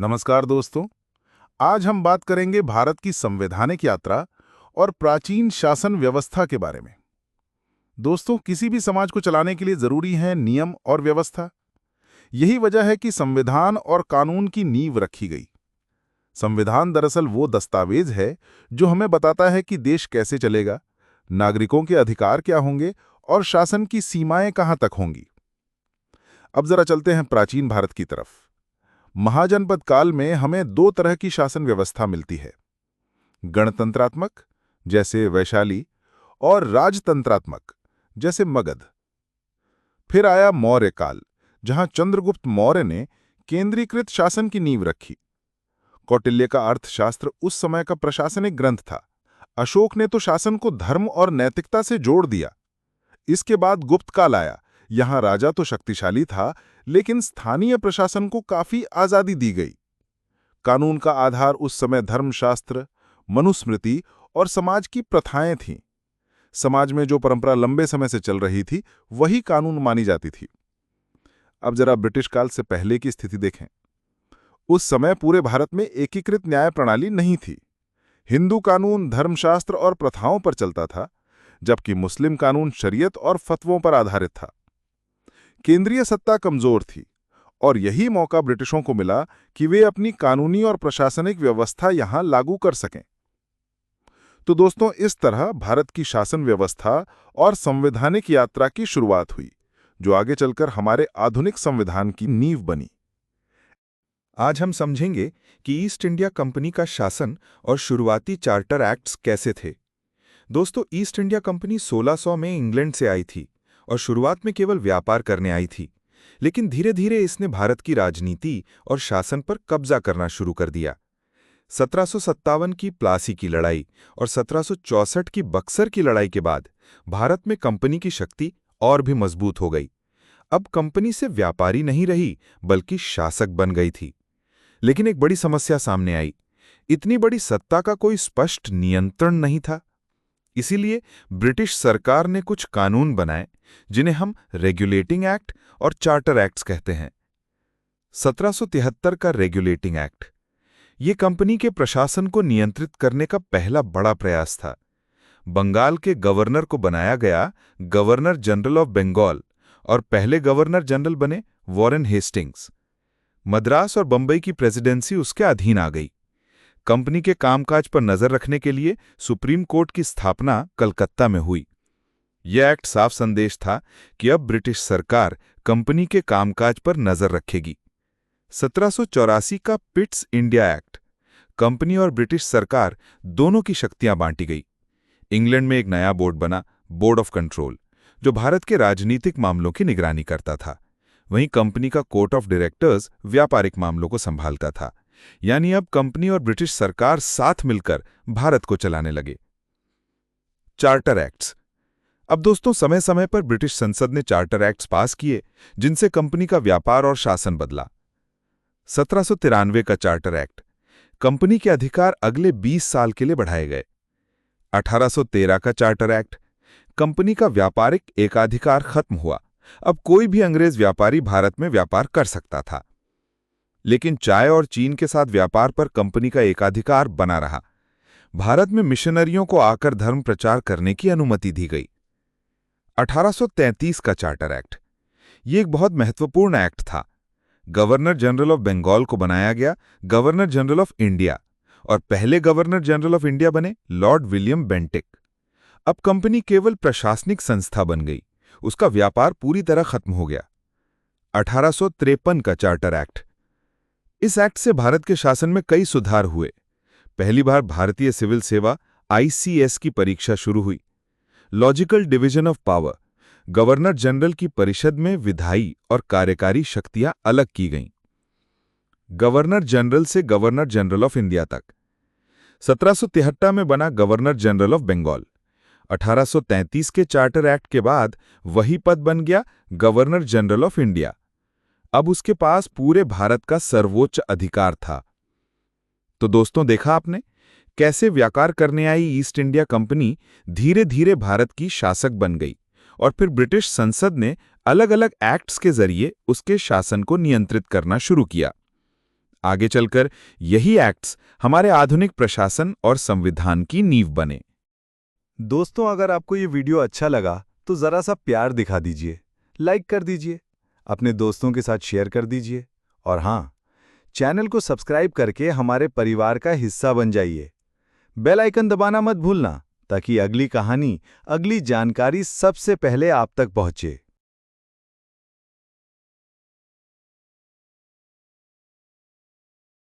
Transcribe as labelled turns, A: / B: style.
A: नमस्कार दोस्तों। आज हम बात करेंगे भारत की संवैधानिक यात्रा और प्राचीन शासन व्यवस्था के बारे में। दोस्तों, किसी भी समाज को चलाने के लिए जरूरी है नियम और व्यवस्था। यही वजह है कि संविधान और कानून की नींव रखी गई। संविधान दरअसल वो दस्तावेज है जो हमें बताता है कि देश कैसे चलेगा, नागरिकों के अधिकार क्या होंगे और शासन की सीमाएं कहां तक होंगी। अब जरा चलते हैं प्राचीन भारत की तरफ। महाजनपद काल में हमें दो तरह की शासन व्यवस्था मिलती है, गणतंत्रात्मक जैसे वैशाली और राजतंत्रात्मक जैसे मगध। फिर आया मौर्य काल, जहां चंद्रगुप्त मौर्य ने केंद्रीकृत शासन की नींव रखी। कौटिल्य का अर्थशास्त्र उस समय का प्रशासनिक ग्रंथ था। अशोक ने तो शासन को धर्म और नैतिकता से जोड़ दिया। इसके बाद गुप्त काल आया। यहां राजा तो शक्तिशाली था, लेकिन स्थानीय प्रशासन को काफी आजादी दी गई। कानून का आधार उस समय धर्मशास्त्र, मनुस्मृति और समाज की प्रथाएं थीं। समाज में जो परंपरा लंबे समय से चल रही थी, वही कानून मानी जाती थी। अब जरा ब्रिटिश काल से पहले की स्थिति देखें। उस समय पूरे भारत में एकीकृत न्याय प्रणाली नहीं थी। हिंदू कानून धर्मशास्त्र और प्रथाओं पर चलता था, जबकि मुस्लिम कानून शरीयत और फतवों पर आधारित था। केंद्रीय सत्ता कमजोर थी और यही मौका ब्रिटिशों को मिला कि वे अपनी कानूनी और प्रशासनिक व्यवस्था यहां लागू कर सकें। तो दोस्तों, इस तरह भारत की शासन व्यवस्था और संवैधानिक यात्रा की शुरुआत हुई, जो आगे चलकर हमारे आधुनिक संविधान की नींव बनी।
B: आज हम समझेंगे कि ईस्ट इंडिया कंपनी का शासन और शुरुआती चार्टर एक्ट्स कैसे थे। दोस्तों, ईस्ट इंडिया कंपनी 1600 में इंग्लैंड से आई थी और शुरुआत में केवल व्यापार करने आई थी, लेकिन धीरे धीरे इसने भारत की राजनीति और शासन पर कब्जा करना शुरू कर दिया। 1757 की प्लासी की लड़ाई और 1764 की बक्सर की लड़ाई के बाद भारत में कंपनी की शक्ति और भी मजबूत हो गई। अब कंपनी से व्यापारी नहीं रही, बल्कि शासक बन गई थी। लेकिन एक बड़ी समस्या सामने आई। इतनी बड़ी सत्ता का कोई स्पष्ट नियंत्रण नहीं था। इसीलिए ब्रिटिश सरकार ने कुछ कानून बनाए, जिन्हें हम रेगुलेटिंग एक्ट और चार्टर एक्ट्स कहते हैं। 1773 का रेगुलेटिंग एक्ट, ये कंपनी के प्रशासन को नियंत्रित करने का पहला बड़ा प्रयास था। बंगाल के गवर्नर को बनाया गया गवर्नर जनरल ऑफ बंगाल और पहले गवर्नर जनरल बने वॉरेन हेस्टिंग्स। मद्रास और बंबई की प्रेसिडेंसी उसके अधीन आ गई। कंपनी के कामकाज पर नजर रखने के लिए सुप्रीम कोर्ट की स्थापना कलकत्ता में हुई। यह एक्ट साफ संदेश था कि अब ब्रिटिश सरकार कंपनी के कामकाज पर नजर रखेगी। 1784 का पिट्स इंडिया एक्ट, कंपनी और ब्रिटिश सरकार दोनों की शक्तियां बांटी गई। इंग्लैंड में एक नया बोर्ड बना, बोर्ड ऑफ कंट्रोल, जो भारत के राजनीतिक मामलों की निगरानी करता था। वहीं कंपनी का कोर्ट ऑफ डायरेक्टर्स व्यापारिक मामलों को संभालता था। यानी अब कंपनी और ब्रिटिश सरकार साथ मिलकर भारत को चलाने लगे। Charter acts. अब दोस्तों, समय समय पर ब्रिटिश संसद ने चार्टर एक्ट्स पास किए, जिनसे कंपनी का व्यापार और शासन बदला। 1793 का चार्टर एक्ट, कंपनी के अधिकार अगले 20 साल के लिए बढ़ाए गए। 1813 का चार्टर एक्ट, कंपनी का व्यापारिक एकाधिकार खत्म हुआ। अब कोई भी अंग्रेज व्यापारी भारत में व्यापार कर सकता था। लेकिन चाय और चीन के साथ व्यापार पर कंपनी का एकाधिकार बना रहा। भारत में मिशनरियों को आकर धर्म प्रचार करने की अनुमति दी गई। 1833 का चार्टर एक्ट, ये एक बहुत महत्वपूर्ण एक्ट था। गवर्नर जनरल ऑफ बंगाल को बनाया गया गवर्नर जनरल ऑफ इंडिया और पहले गवर्नर जनरल ऑफ इंडिया बने लॉर्ड विलियम बेंटिक। अब कंपनी केवल प्रशासनिक संस्था बन गई, उसका व्यापार पूरी तरह खत्म हो गया। 1853 का चार्टर एक्ट, इस एक्ट से भारत के शासन में कई सुधार हुए। पहली बार भारतीय सिविल सेवा ICS की परीक्षा शुरू हुई। Logical division of power, governor general की परिषद में विधायी और कार्यकारी शक्तियां अलग की गईं। गवर्नर जनरल से गवर्नर जनरल ऑफ इंडिया तक। 1773 में बना गवर्नर जनरल ऑफ बंगाल। 1833 के चार्टर एक्ट के बाद वही पद बन गया गवर्नर जनरल ऑफ इंडिया। अब उसके पास पूरे भारत का सर्वोच्च अधिकार था। तो दोस्तों, देखा आपने कैसे व्यापार करने आई ईस्ट इंडिया कंपनी धीरे धीरे भारत की शासक बन गई और फिर ब्रिटिश संसद ने अलग अलग एक्ट्स के जरिए उसके शासन को नियंत्रित करना शुरू किया। आगे चलकर यही एक्ट्स हमारे आधुनिक प्रशासन और संविधान की नींव बने।
C: दोस्तों, अगर आपको ये वीडियो अच्छा लगा तो ज़रा सा प्यार दिखा दीजिए, लाइक कर दीजिए, अपने दोस्तों के साथ शेयर कर दीजिए और हाँ, चैनल को सब्सक्राइब करके हमारे परिवार का हिस्सा बन जाइए। बेल आइकन दबाना मत भूलना ताकि अगली कहानी, अगली जानकारी सबसे पहले आप तक पहुंचे।